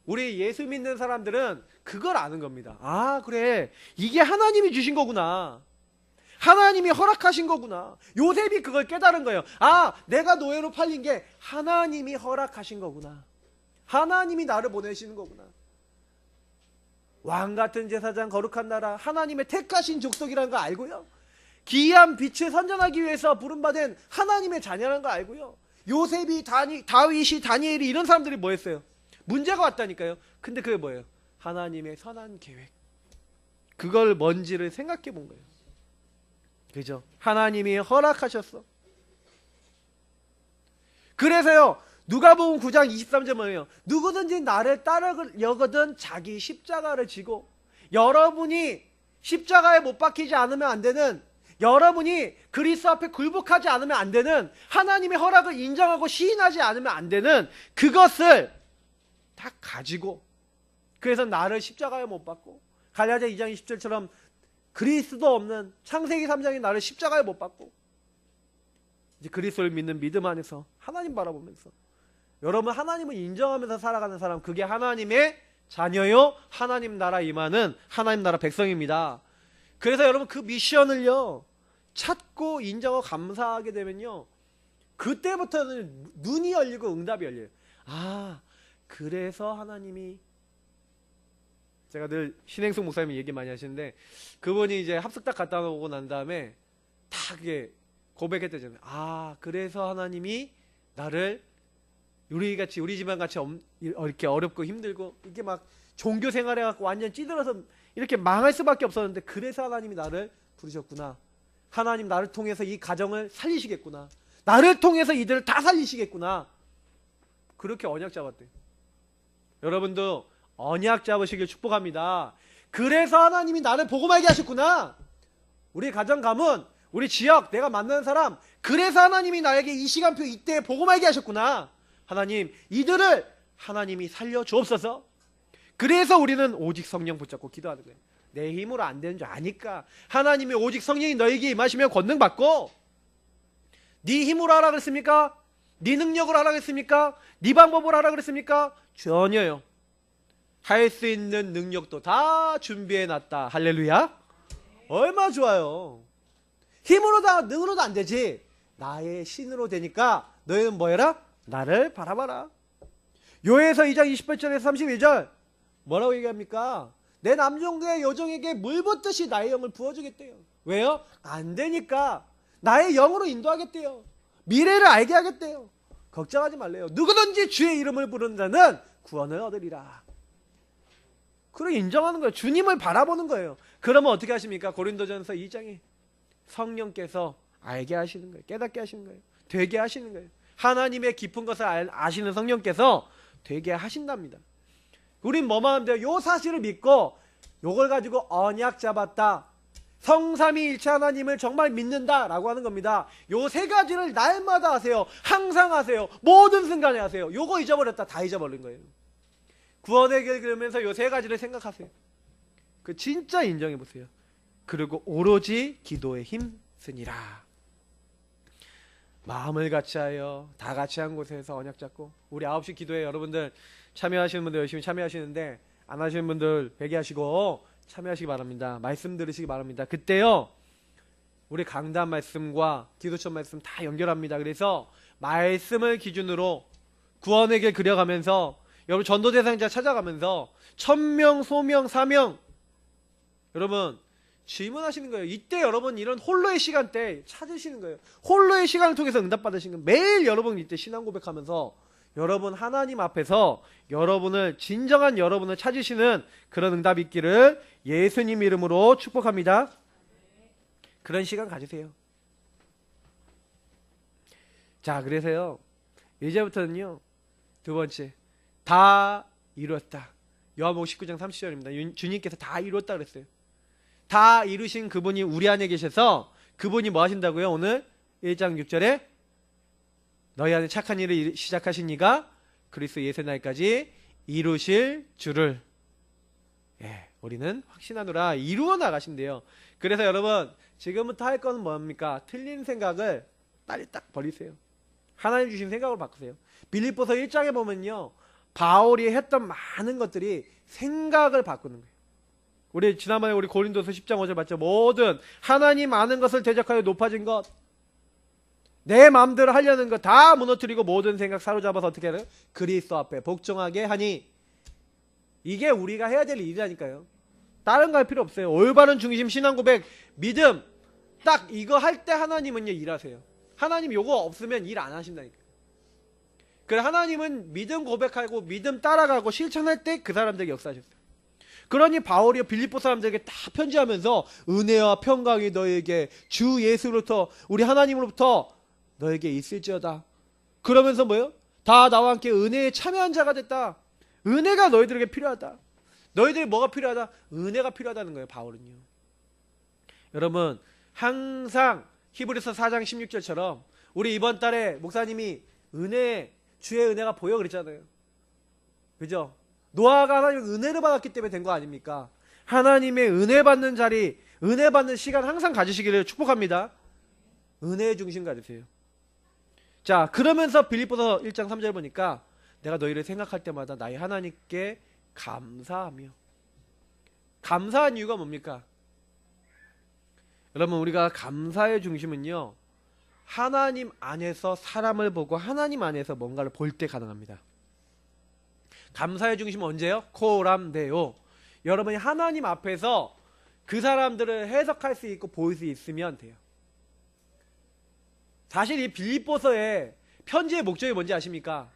우리 예수 믿는 사람들은 그걸 아는 겁니다. 아, 그래, 이게 하나님이 주신 거구나. 하나님이 허락하신 거구나. 요셉이 그걸 깨달은 거예요. 아, 내가 노예로 팔린 게 하나님이 허락하신 거구나. 하나님이 나를 보내시는 거구나. 왕같은 제사장, 거룩한 나라, 하나님의 택하신 족속이라는 거 알고요. 기이한 빛을 선전하기 위해서 부름받은 하나님의 자녀라는 거 알고요. 요셉이, 다윗이, 다니엘이, 이런 사람들이 뭐 했어요? 문제가 왔다니까요. 근데 그게 뭐예요? 하나님의 선한 계획. 그걸 뭔지를 생각해 본 거예요. 그죠? 하나님이 허락하셨어. 그래서요, 누가복음 9장 23절 뭐예요? 누구든지 나를 따르려거든 자기 십자가를 지고, 여러분이 십자가에 못 박히지 않으면 안 되는, 여러분이 그리스도 앞에 굴복하지 않으면 안 되는, 하나님의 허락을 인정하고 시인하지 않으면 안 되는 그것을 다 가지고, 그래서 나를 십자가에 못 박고, 갈라디아 2장 20절처럼 그리스도 없는 창세기 3장이 나를 십자가에 못 박고, 이제 그리스도를 믿는 믿음 안에서 하나님 바라보면서, 여러분 하나님을 인정하면서 살아가는 사람, 그게 하나님의 자녀요, 하나님 나라 임하는 하나님 나라 백성입니다. 그래서 여러분 그 미션을요 찾고 인정하고 감사하게 되면요, 그때부터는 눈이 열리고 응답이 열려요. 아, 그래서 하나님이, 제가 늘 신행숙 목사님이 얘기 많이 하시는데, 그분이 이제 합숙 딱 갔다 오고 난 다음에 다 그게 고백했대잖아요. 아, 그래서 하나님이 나를 우리 집안 같이 이렇게 어렵고 힘들고 이렇게 막 종교 생활해 갖고 완전 찌들어서 이렇게 망할 수밖에 없었는데, 그래서 하나님이 나를 부르셨구나. 하나님 나를 통해서 이 가정을 살리시겠구나. 나를 통해서 이들을 다 살리시겠구나. 그렇게 언약 잡았대요. 여러분도 언약 잡으시길 축복합니다. 그래서 하나님이 나를 복음하게 하셨구나. 우리 가정 가문, 우리 지역, 내가 만나는 사람, 그래서 하나님이 나에게 이 시간표 이때 복음하게 하셨구나. 하나님, 이들을 하나님이 살려주옵소서. 그래서 우리는 오직 성령 붙잡고 기도하는 거예요. 내 힘으로 안 되는 줄 아니까. 하나님이 오직 성령이 너에게 임하시면 권능 받고, 네 힘으로 하라 그랬습니까? 네 능력으로 하라 그랬습니까? 네 방법으로 하라 그랬습니까? 전혀요. 할 수 있는 능력도 다 준비해놨다. 할렐루야. 얼마나 좋아요. 힘으로다 능으로도 안 되지. 나의 신으로 되니까 너희는 뭐 해라? 나를 바라봐라. 요에서 2장 28절에서 31절 뭐라고 얘기합니까? 내 남종의 여종에게 물 붓듯이 나의 영을 부어주겠대요. 왜요? 안 되니까 나의 영으로 인도하겠대요. 미래를 알게 하겠대요. 걱정하지 말래요. 누구든지 주의 이름을 부르는 자는 구원을 얻으리라. 그걸 인정하는 거예요. 주님을 바라보는 거예요. 그러면 어떻게 하십니까? 고린도전서 2장에 성령께서 알게 하시는 거예요. 깨닫게 하시는 거예요. 되게 하시는 거예요. 하나님의 깊은 것을 아시는 성령께서 되게 하신답니다. 우린 뭐만 하면 돼요? 요 사실을 믿고 요걸 가지고 언약 잡았다. 성삼위일체 하나님을 정말 믿는다 라고 하는 겁니다. 요 세 가지를 날마다 하세요. 항상 하세요. 모든 순간에 하세요. 요거 잊어버렸다. 다 잊어버린 거예요. 구원의 길 그러면서 요 세 가지를 생각하세요. 그 진짜 인정해 보세요. 그리고 오로지 기도에 힘쓰니라. 마음을 같이하여 다 같이 한 곳에서 언약 잡고, 우리 9시 기도에 여러분들 참여하시는 분들 열심히 참여하시는데 안 하시는 분들 회개하시고 참여하시기 바랍니다. 말씀 들으시기 바랍니다. 그때요 우리 강단 말씀과 기도처 말씀 다 연결합니다. 그래서 말씀을 기준으로 구원의 길 그려가면서 여러분 전도 대상자 찾아가면서 천명, 소명, 사명 여러분 질문하시는 거예요. 이때 여러분 이런 홀로의 시간 때 찾으시는 거예요. 홀로의 시간을 통해서 응답받으시는 거예요. 매일 여러분 이때 신앙 고백하면서 여러분 하나님 앞에서 여러분을 진정한 여러분을 찾으시는 그런 응답이 있기를 예수님 이름으로 축복합니다. 그런 시간 가지세요. 자, 그래서요 이제부터는요 두 번째 다 이루었다. 요한복음 19장 30절입니다. 주님께서 다 이루었다 그랬어요. 다 이루신 그분이 우리 안에 계셔서 그분이 뭐 하신다고요? 오늘 1장 6절에 너희 안에 착한 일을 시작하신 이가 그리스도 예수의 날까지 이루실 줄을 우리는 확신하노라. 이루어 나가신대요. 그래서 여러분 지금부터 할 건 뭡니까? 틀린 생각을 빨리 딱 버리세요. 하나님 주신 생각으로 바꾸세요. 빌립보서 1장에 보면요 바울이 했던 많은 것들이 생각을 바꾸는 거예요. 우리 지난번에 우리 고린도서 10장 5절 봤죠? 모든 하나님 아는 것을 대적하여 높아진 것, 내 마음대로 하려는 거 다 무너뜨리고 모든 생각 사로잡아서 어떻게 하는? 그리스도 앞에 복종하게 하니. 이게 우리가 해야 될 일이라니까요. 다른 거 할 필요 없어요. 올바른 중심 신앙 고백 믿음 딱 이거 할 때 하나님은요 일하세요. 하나님 요거 없으면 일 안 하신다니까요. 그래 하나님은 믿음 고백하고 믿음 따라가고 실천할 때 그 사람들에게 역사하셨어요. 그러니 바울이 빌립보 사람들에게 다 편지하면서 은혜와 평강이 너에게 주 예수로부터 우리 하나님으로부터 너에게 있을지어다. 그러면서 뭐예요? 다 나와 함께 은혜에 참여한 자가 됐다. 은혜가 너희들에게 필요하다. 너희들이 뭐가 필요하다? 은혜가 필요하다는 거예요. 바울은요. 여러분 항상 히브리서 4장 16절처럼 우리 이번 달에 목사님이 주의 은혜가 보여 그랬잖아요. 그죠? 노아가 하나님의 은혜를 받았기 때문에 된 거 아닙니까? 하나님의 은혜 받는 자리, 은혜 받는 시간 항상 가지시기를 축복합니다. 은혜의 중심 가지세요. 자, 그러면서 빌립보서 1장 3절 보니까 내가 너희를 생각할 때마다 나의 하나님께 감사하며. 감사한 이유가 뭡니까? 여러분 우리가 감사의 중심은요 하나님 안에서 사람을 보고 하나님 안에서 뭔가를 볼 때 가능합니다. 감사의 중심은 언제요? 코람데오. 여러분이 하나님 앞에서 그 사람들을 해석할 수 있고 볼 수 있으면 돼요. 사실 이 빌립보서의 편지의 목적이 뭔지 아십니까?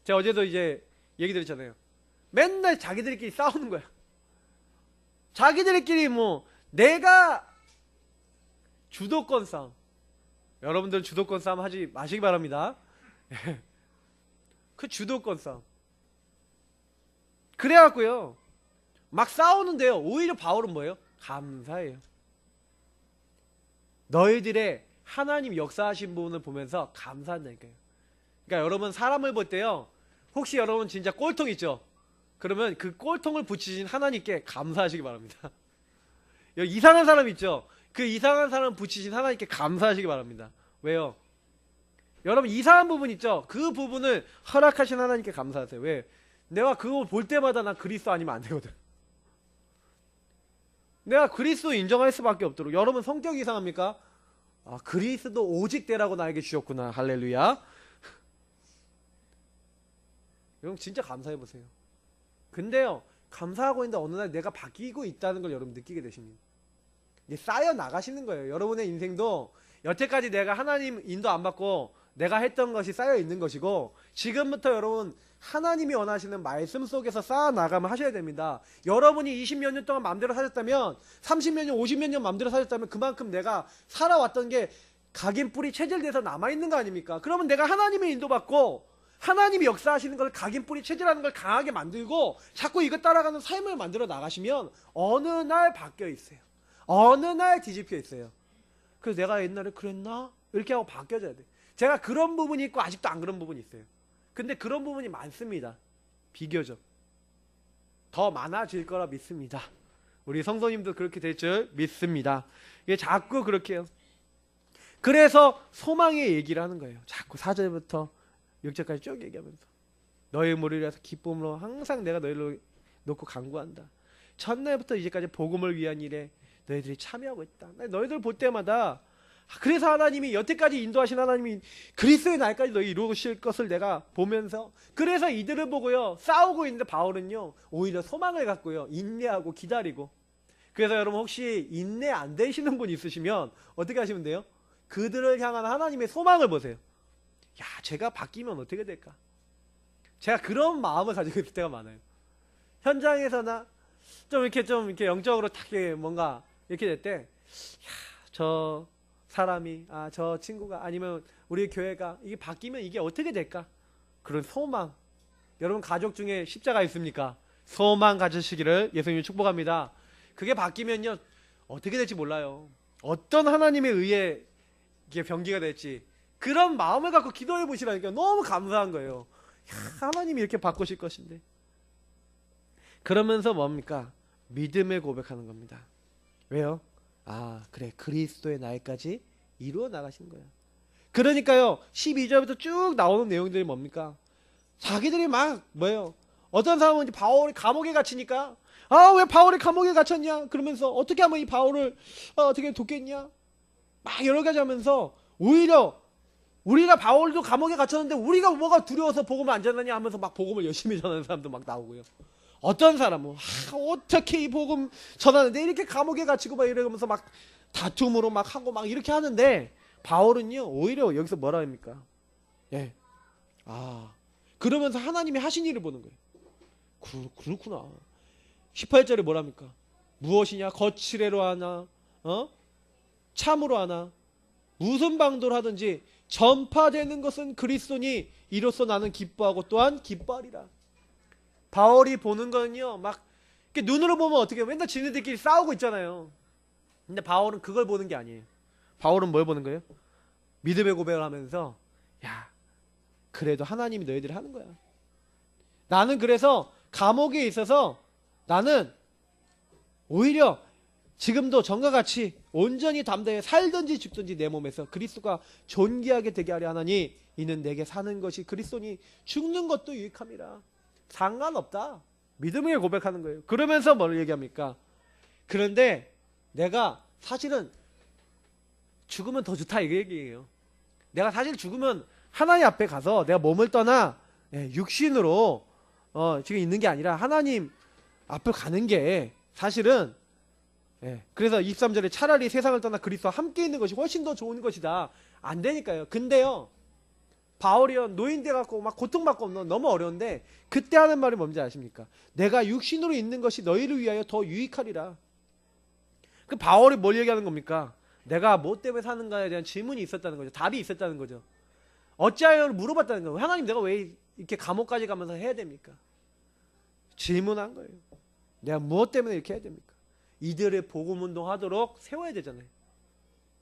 제가 어제도 이제 얘기 드렸잖아요. 맨날 자기들끼리 싸우는 거야. 자기들끼리 뭐 내가 주도권 싸움. 여러분들 주도권 싸움 하지 마시기 바랍니다. 그 주도권 싸움. 그래갖고요 막 싸우는데요 오히려 바울은 뭐예요? 감사해요. 너희들의 하나님 역사하신 부분을 보면서 감사한다니까요. 그러니까 여러분 사람을 볼 때요 혹시 여러분 진짜 꼴통 있죠? 그러면 그 꼴통을 붙이신 하나님께 감사하시기 바랍니다. 이상한 사람 있죠? 그 이상한 사람 붙이신 하나님께 감사하시기 바랍니다. 왜요? 여러분 이상한 부분 있죠? 그 부분을 허락하신 하나님께 감사하세요. 왜? 내가 그거 볼 때마다 난 그리스도 아니면 안 되거든. 내가 그리스도 인정할 수밖에 없도록. 여러분 성격이 이상합니까? 아, 그리스도 오직 되라고 나에게 주셨구나. 할렐루야. 여러분 진짜 감사해보세요. 근데요 감사하고 있는데 어느 날 내가 바뀌고 있다는 걸 여러분 느끼게 되십니다. 이제 쌓여 나가시는 거예요. 여러분의 인생도 여태까지 내가 하나님 인도 안 받고 내가 했던 것이 쌓여 있는 것이고, 지금부터 여러분 하나님이 원하시는 말씀 속에서 쌓아 나가면 하셔야 됩니다. 여러분이 20몇 년 동안 마음대로 사셨다면, 30몇 년, 50몇 년 마음대로 사셨다면 그만큼 내가 살아왔던 게 각인 뿌리 체질돼서 남아있는 거 아닙니까? 그러면 내가 하나님의 인도받고 하나님이 역사하시는 걸 각인 뿌리 체질하는 걸 강하게 만들고 자꾸 이거 따라가는 삶을 만들어 나가시면 어느 날 바뀌어 있어요. 어느 날 뒤집혀 있어요. 그래서 내가 옛날에 그랬나? 이렇게 하고 바뀌어져야 돼. 제가 그런 부분이 있고 아직도 안 그런 부분이 있어요. 근데 그런 부분이 많습니다. 비교적 더 많아질 거라 믿습니다. 우리 성도님도 그렇게 될 줄 믿습니다. 이게 자꾸 그렇게 해요. 그래서 소망의 얘기를 하는 거예요. 자꾸 4절부터 6절까지 쭉 얘기하면서 너희 무리를 위해서 기쁨으로 항상 내가 너희를 놓고 간구한다. 첫날부터 이제까지 복음을 위한 일에 너희들이 참여하고 있다. 너희들 볼 때마다 그래서 하나님이 여태까지 인도하신 하나님이 그리스도의 날까지 너희 이루실 것을 내가 보면서, 그래서 이들을 보고요 싸우고 있는데 바울은요 오히려 소망을 갖고요 인내하고 기다리고. 그래서 여러분 혹시 인내 안 되시는 분 있으시면 어떻게 하시면 돼요? 그들을 향한 하나님의 소망을 보세요. 야, 제가 바뀌면 어떻게 될까? 제가 그런 마음을 가지고 있을 때가 많아요. 현장에서나 좀 이렇게 영적으로 딱 뭔가 이렇게 될 때, 야, 저 사람이, 저 친구가, 아니면 우리 교회가 이게 바뀌면 이게 어떻게 될까? 그런 소망. 여러분 가족 중에 십자가 있습니까? 소망 가지시기를 예수님이 축복합니다. 그게 바뀌면요 어떻게 될지 몰라요. 어떤 하나님의 의에 이게 병기가 될지 그런 마음을 갖고 기도해 보시라니까. 너무 감사한 거예요. 야, 하나님이 이렇게 바꾸실 것인데. 그러면서 뭡니까? 믿음을 고백하는 겁니다. 왜요? 그래, 그리스도의 날까지 이루어 나가신 거야. 그러니까요 12절부터 쭉 나오는 내용들이 뭡니까? 자기들이 막 뭐예요? 어떤 사람은 이제 바울이 감옥에 갇히니까 왜 바울이 감옥에 갇혔냐? 그러면서 어떻게 하면 이 바울을 어떻게 돕겠냐? 막 여러 가지 하면서 오히려 우리가 바울도 감옥에 갇혔는데 우리가 뭐가 두려워서 복음을 안 전하냐 하면서 막 복음을 열심히 전하는 사람도 막 나오고요. 어떤 사람은 어떻게 이 복음 전하는데 이렇게 감옥에 갇히고 막 이러면서 막 다툼으로 막 하고 막 이렇게 하는데, 바울은요 오히려 여기서 뭐라 합니까? 예, 그러면서 하나님이 하신 일을 보는 거예요. 그렇구나. 18절에 뭐랍니까? 무엇이냐? 거칠애로 하나, 참으로 하나, 무슨 방도로 하든지 전파되는 것은 그리스도니 이로써 나는 기뻐하고 또한 기뻐하리라. 바울이 보는 거는요 막 이렇게 눈으로 보면 어떻게 맨날 지네들끼리 싸우고 있잖아요. 근데 바울은 그걸 보는 게 아니에요. 바울은 뭘 보는 거예요? 믿음의 고백을 하면서, 야, 그래도 하나님이 너희들이 하는 거야. 나는 그래서 감옥에 있어서 나는 오히려 지금도 전과 같이 온전히 담대해 살든지 죽든지 내 몸에서 그리스도가 존귀하게 되게 하려 하나니 이는 내게 사는 것이 그리스도니 죽는 것도 유익함이라. 상관없다. 믿음을 고백하는 거예요. 그러면서 뭘 얘기합니까? 그런데 내가 사실은 죽으면 더 좋다 이 얘기예요. 내가 사실 죽으면 하나님 앞에 가서 내가 몸을 떠나 육신으로 지금 있는 게 아니라 하나님 앞을 가는 게 사실은, 그래서 23절에 차라리 세상을 떠나 그리스도와 함께 있는 것이 훨씬 더 좋은 것이다. 안 되니까요. 근데요 바울이요 노인돼 갖고 막 고통받고 너무 어려운데 그때 하는 말이 뭔지 아십니까? 내가 육신으로 있는 것이 너희를 위하여 더 유익하리라. 그 바울이 뭘 얘기하는 겁니까? 내가 뭐 때문에 사는가에 대한 질문이 있었다는 거죠. 답이 있었다는 거죠. 어찌하여 물어봤다는 거예요. 하나님 내가 왜 이렇게 감옥까지 가면서 해야 됩니까? 질문한 거예요. 내가 무엇 때문에 이렇게 해야 됩니까? 이들의 복음운동 하도록 세워야 되잖아요.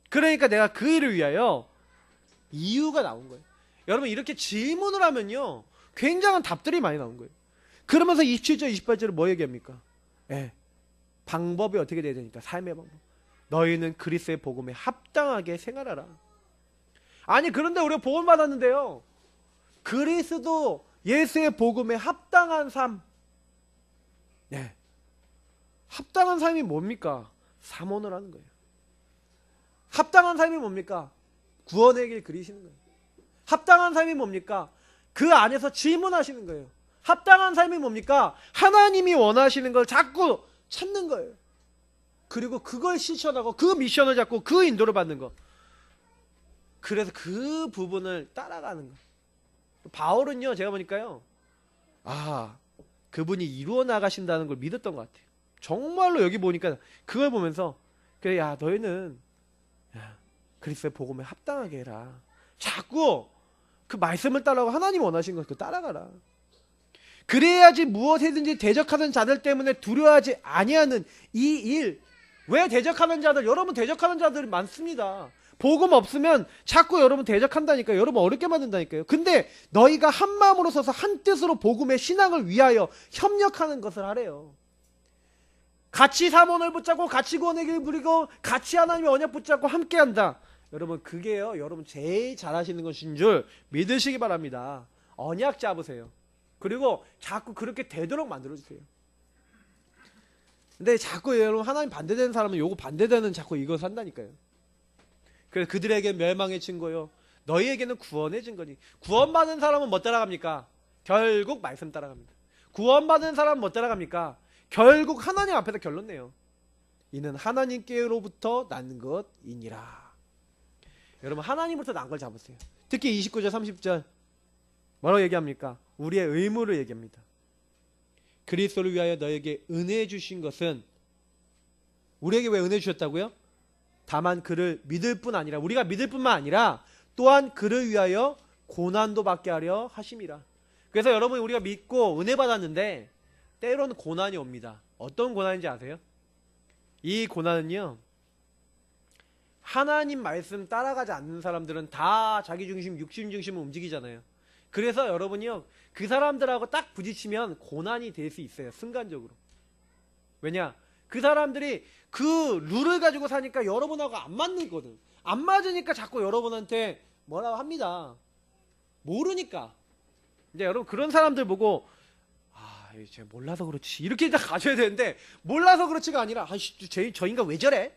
그러니까 내가 그 일을 위하여 이유가 나온 거예요. 여러분 이렇게 질문을 하면요 굉장한 답들이 많이 나온 거예요. 그러면서 27절 28절을 뭐 얘기합니까? 방법이 어떻게 돼야 되니까 삶의 방법. 너희는 그리스도의 복음에 합당하게 생활하라. 아니 그런데 우리가 복음 받았는데요 그리스도 예수의 복음에 합당한 삶, 합당한 삶이 뭡니까? 사모를 하는 거예요. 합당한 삶이 뭡니까? 구원의 길 그리시는 거예요. 합당한 삶이 뭡니까? 그 안에서 질문하시는 거예요. 합당한 삶이 뭡니까? 하나님이 원하시는 걸 자꾸 찾는 거예요. 그리고 그걸 실천하고 그 미션을 잡고 그 인도를 받는 거. 그래서 그 부분을 따라가는 거. 바울은요, 제가 보니까요, 그분이 이루어 나가신다는 걸 믿었던 것 같아요. 정말로 여기 보니까 그걸 보면서, 그래, 야, 너희는 그리스도의 복음에 합당하게 해라. 자꾸 그 말씀을 따라가고 하나님 원하신 걸 따라가라. 그래야지 무엇이든지 대적하는 자들 때문에 두려워하지 아니하는 이 일. 왜 대적하는 자들? 여러분 대적하는 자들이 많습니다. 복음 없으면 자꾸 여러분 대적한다니까요. 여러분 어렵게 만든다니까요. 근데 너희가 한 마음으로 서서 한 뜻으로 복음의 신앙을 위하여 협력하는 것을 하래요. 같이 사mon을 붙잡고 같이 구원의 길 부리고 같이 하나님의 언약 붙잡고 함께한다. 여러분 그게요, 여러분 제일 잘하시는 것인 줄 믿으시기 바랍니다. 언약 잡으세요. 그리고 자꾸 그렇게 되도록 만들어주세요. 근데 자꾸 여러분 하나님 반대되는 사람은 요거 반대되는 자꾸 이거 산다니까요. 그래서 그들에게 멸망의 증거요, 너희에게는 구원의 증거니. 구원받은 사람은 뭐 따라갑니까? 결국 말씀 따라갑니다. 구원받은 사람은 뭐 따라갑니까? 결국 하나님 앞에서 결론 내요. 이는 하나님께로부터 난 것이니라. 여러분 하나님부터 난 걸 잡으세요. 특히 29절 30절 뭐라고 얘기합니까? 우리의 의무를 얘기합니다. 그리스도를 위하여 너에게 은혜 주신 것은, 우리에게 왜 은혜 주셨다고요? 다만 그를 믿을 뿐 아니라, 우리가 믿을 뿐만 아니라 또한 그를 위하여 고난도 받게 하려 하심이라. 그래서 여러분 우리가 믿고 은혜 받았는데 때로는 고난이 옵니다. 어떤 고난인지 아세요? 이 고난은요, 하나님 말씀 따라가지 않는 사람들은 다 자기 중심, 육신 중심을 움직이잖아요. 그래서 여러분이요, 그 사람들하고 딱 부딪히면 고난이 될 수 있어요. 순간적으로. 왜냐? 그 사람들이 그 룰을 가지고 사니까 여러분하고 안 맞는, 안 맞으니까 자꾸 여러분한테 뭐라고 합니다. 모르니까. 이제 여러분 그런 사람들 보고 제가 몰라서 그렇지 이렇게 딱 가셔야 되는데, 몰라서 그렇지가 아니라 저 인간 왜 저래?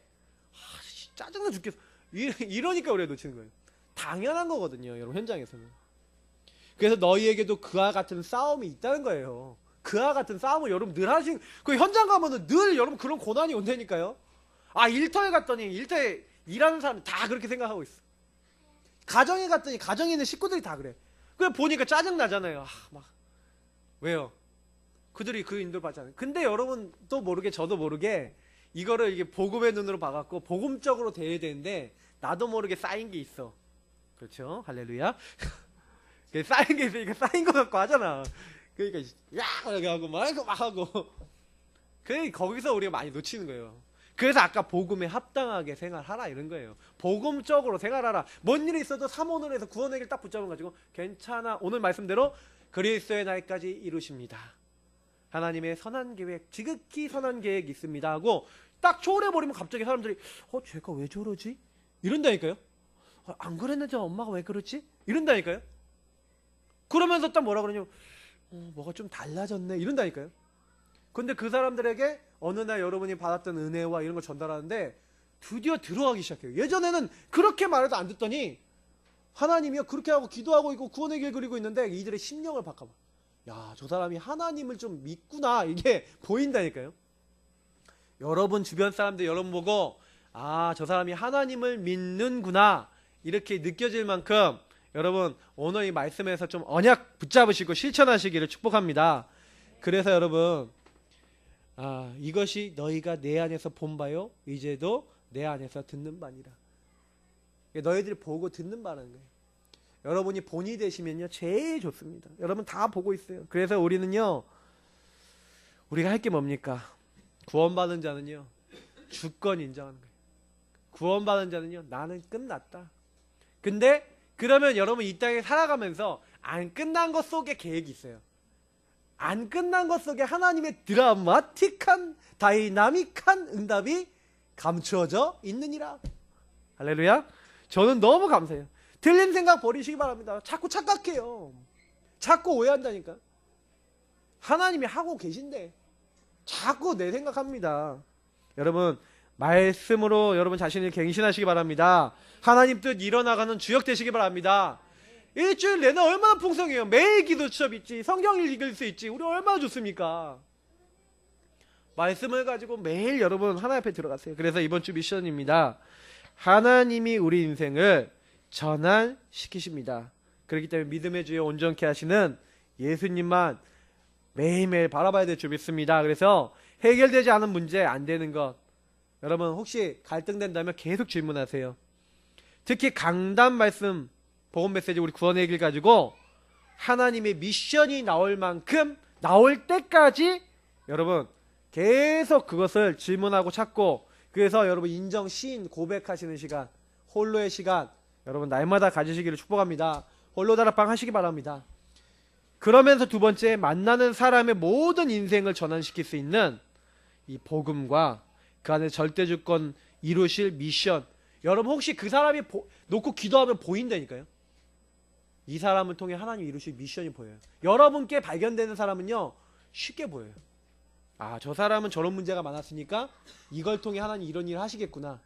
짜증나 죽겠어. 이러니까 우리가 놓치는 거예요. 당연한 거거든요, 여러분 현장에서는. 그래서 너희에게도 그와 같은 싸움이 있다는 거예요. 그와 같은 싸움을 여러분 늘 하신, 그 현장 가면은 늘 여러분 그런 고난이 온다니까요. 일터에 갔더니 일터에 일하는 사람이 다 그렇게 생각하고 있어. 가정에 갔더니 가정에 있는 식구들이 다 그래. 그래 보니까 짜증 나잖아요. 왜요? 그들이 그 인도를 받잖아요. 근데 여러분 또 모르게, 저도 모르게 이거를 이게 복음의 눈으로 봐갖고 복음적으로 대해야 되는데 나도 모르게 쌓인 게 있어. 그렇죠? 할렐루야. 쌓인 게 있으니까 쌓인 거 갖고 하잖아. 그러니까 이렇게 하고 막 하고 거기서 우리가 많이 놓치는 거예요. 그래서 아까 복음에 합당하게 생활하라 이런 거예요. 복음적으로 생활하라. 뭔 일이 있어도 사모를 해서 구원의 길 딱 붙잡아가지고 괜찮아, 오늘 말씀대로 그리스도의 날까지 이루십니다. 하나님의 선한 계획, 지극히 선한 계획이 있습니다 하고 딱 초월해버리면 갑자기 사람들이 쟤가 왜 저러지? 이런다니까요. 안 그랬는데 엄마가 왜 그러지? 이런다니까요. 그러면서 딱 뭐라 그러냐면 뭐가 좀 달라졌네 이런다니까요. 근데 그 사람들에게 어느 날 여러분이 받았던 은혜와 이런 걸 전달하는데 드디어 들어가기 시작해요. 예전에는 그렇게 말해도 안 듣더니 하나님이요 그렇게 하고 기도하고 있고 구원의 길 그리고 있는데 이들의 심령을 바꿔봐. 야, 저 사람이 하나님을 좀 믿구나, 이게 보인다니까요. 여러분 주변 사람들 여러분 보고 저 사람이 하나님을 믿는구나 이렇게 느껴질 만큼 여러분 오늘 이 말씀에서 좀 언약 붙잡으시고 실천하시기를 축복합니다. 그래서 여러분 이것이 너희가 내 안에서 본 바요 이제도 내 안에서 듣는 바니라. 너희들이 보고 듣는 바라는 거예요. 여러분이 본이 되시면요 제일 좋습니다. 여러분 다 보고 있어요. 그래서 우리는요, 우리가 할 게 뭡니까? 구원받은 자는요 주권 인정하는 거예요. 구원받은 자는요 나는 끝났다. 근데 그러면 여러분 이 땅에 살아가면서 안 끝난 것 속에 계획이 있어요. 안 끝난 것 속에 하나님의 드라마틱한 다이나믹한 응답이 감추어져 있느니라. 할렐루야. 저는 너무 감사해요. 틀린 생각 버리시기 바랍니다. 자꾸 착각해요. 자꾸 오해한다니까. 하나님이 하고 계신데 자꾸 내 생각합니다. 여러분 말씀으로 여러분 자신을 갱신하시기 바랍니다. 하나님 뜻 이뤄나가는 주역 되시기 바랍니다. 일주일 내내 얼마나 풍성해요. 매일 기도 수업 있지, 성경을 읽을 수 있지. 우리 얼마나 좋습니까? 말씀을 가지고 매일 여러분 하나님 앞에 들어가세요. 그래서 이번 주 미션입니다. 하나님이 우리 인생을 전환시키십니다. 그렇기 때문에 믿음의 주에 온전케 하시는 예수님만 매일매일 바라봐야 될 줄 믿습니다. 그래서 해결되지 않은 문제, 안 되는 것, 여러분 혹시 갈등된다면 계속 질문하세요. 특히 강단 말씀, 복음 메시지 우리 구원의 길 가지고 하나님의 미션이 나올 만큼 나올 때까지 여러분 계속 그것을 질문하고 찾고, 그래서 여러분 인정, 시인, 고백하시는 시간, 홀로의 시간 여러분 날마다 가지시기를 축복합니다. 홀로 다락방 하시기 바랍니다. 그러면서 두 번째, 만나는 사람의 모든 인생을 전환시킬 수 있는 이 복음과 그 안에 절대주권 이루실 미션. 여러분 혹시 그 사람이 놓고 기도하면 보인다니까요. 이 사람을 통해 하나님 이루실 미션이 보여요. 여러분께 발견되는 사람은요 쉽게 보여요. 아, 저 사람은 저런 문제가 많았으니까 이걸 통해 하나님 이런 일을 하시겠구나.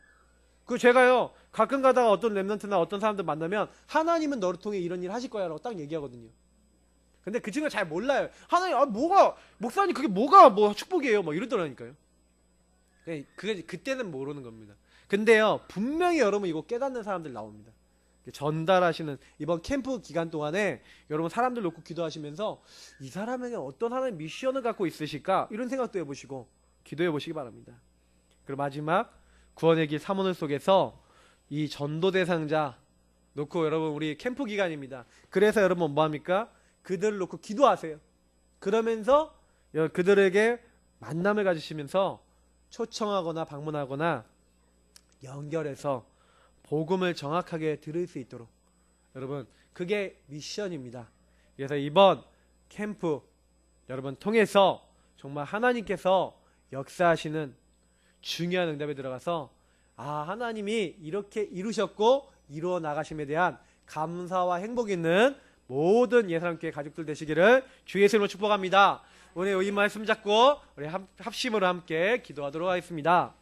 그 제가요 가끔 가다가 어떤 렘넌트나 어떤 사람들 만나면 하나님은 너를 통해 이런 일을 하실 거야 라고 딱 얘기하거든요. 근데 그 친구가 잘 몰라요. 하나님, 뭐가, 목사님 그게 뭐가 뭐 축복이에요 뭐 이러더라니까요. 그때는 모르는 겁니다. 근데요 분명히 여러분 이거 깨닫는 사람들 나옵니다. 전달하시는 이번 캠프 기간 동안에 여러분 사람들 놓고 기도하시면서 이 사람에게 어떤 하나의 미션을 갖고 있으실까 이런 생각도 해보시고 기도해 보시기 바랍니다. 그리고 마지막 구원의 길 사모늘 속에서 이 전도 대상자 놓고 여러분 우리 캠프 기간입니다. 그래서 여러분 뭐합니까? 그들을 놓고 기도하세요. 그러면서 그들에게 만남을 가지시면서 초청하거나 방문하거나 연결해서 복음을 정확하게 들을 수 있도록 여러분 그게 미션입니다. 그래서 이번 캠프 여러분 통해서 정말 하나님께서 역사하시는 중요한 응답에 들어가서 아 하나님이 이렇게 이루셨고 이루어 나가심에 대한 감사와 행복 있는 모든 예사람교회 가족들 되시기를 주 예수님으로 축복합니다. 오늘 이 말씀 잡고 우리 합심으로 함께 기도하도록 하겠습니다.